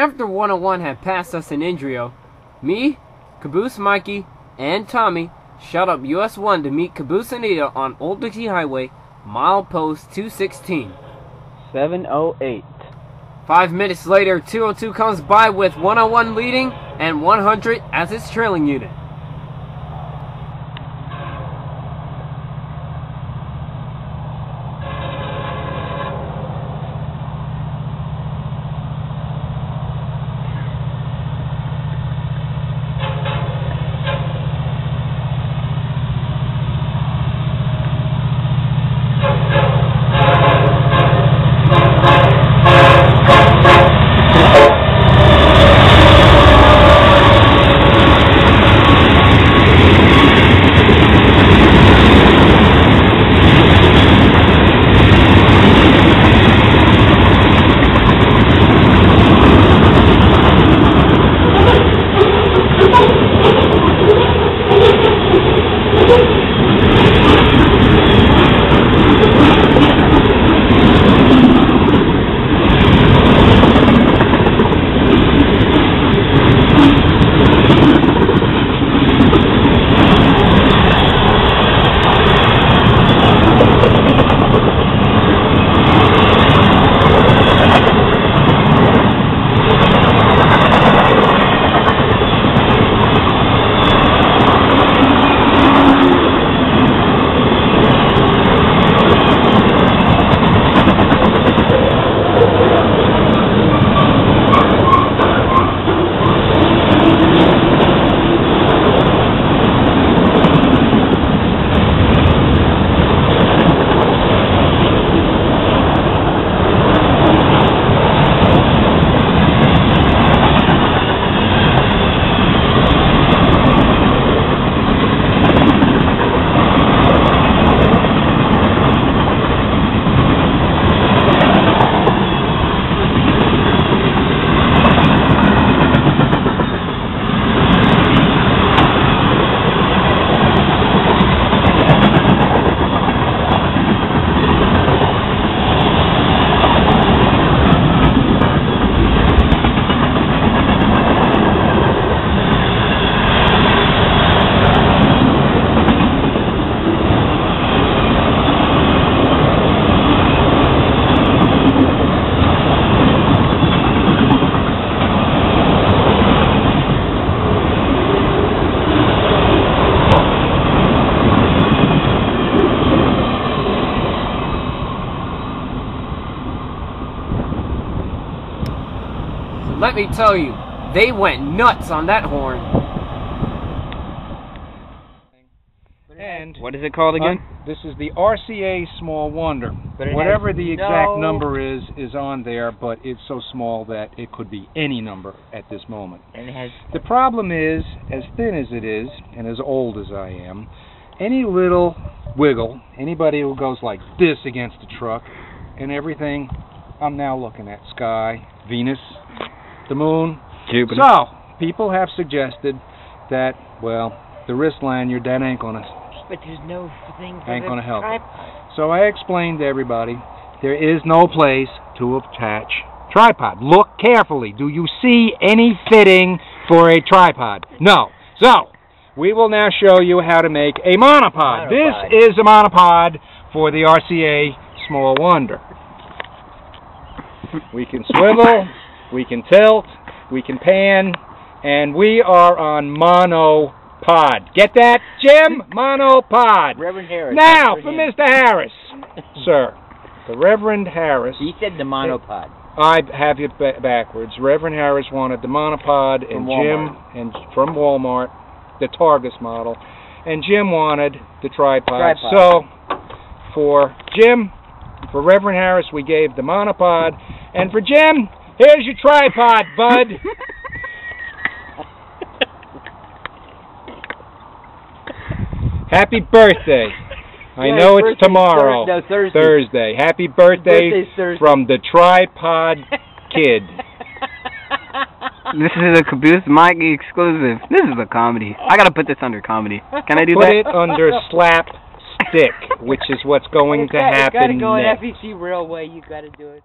After 101 had passed us in Indrio, me, Caboose Mikey, and Tommy shot up US 1 to meet Caboose Anita on Old Dixie Highway, milepost 216. 708. 5 minutes later, 202 comes by with 101 leading and 100 as its trailing unit. Let me tell you, they went nuts on that horn. And what is it called again? This is the RCA Small Wonder. Whatever the exact number is on there, but it's so small that it could be any number at this moment. And it has... The problem is, as thin as it is, and as old as I am, any little wiggle, anybody who goes like this against the truck, and everything, I'm now looking at sky, Venus, the moon, Jupiter. So, people have suggested that, well, the wrist lanyard, that ain't gonna... But there's no thing for ain't gonna help. tripod. So I explained to everybody, there is no place to attach tripod. Look carefully. Do you see any fitting for a tripod? No. So, we will now show you how to make a monopod. This is a monopod for the RCA Small Wonder. We can swivel, we can tilt, we can pan, and we are on monopod. Get that, Jim? Monopod. Reverend Harris. Now, for Mr. Harris. Sir, the Reverend Harris. He said the monopod. I have it backwards. Reverend Harris wanted the monopod, and Jim, from Walmart, the Targus model, and Jim wanted the tripod. So, for Jim, for Reverend Harris, we gave the monopod, and for Jim, here's your tripod, bud. Happy birthday. I know it's tomorrow. No, Thursday. Thursday. Happy birthday from the Tripod Kid. This is a Caboose Mikey exclusive. This is a comedy. I gotta put this under comedy. Can I do that? Put it under slapstick, which is what's going to happen You gotta go next. on FEC Railway. You gotta do it.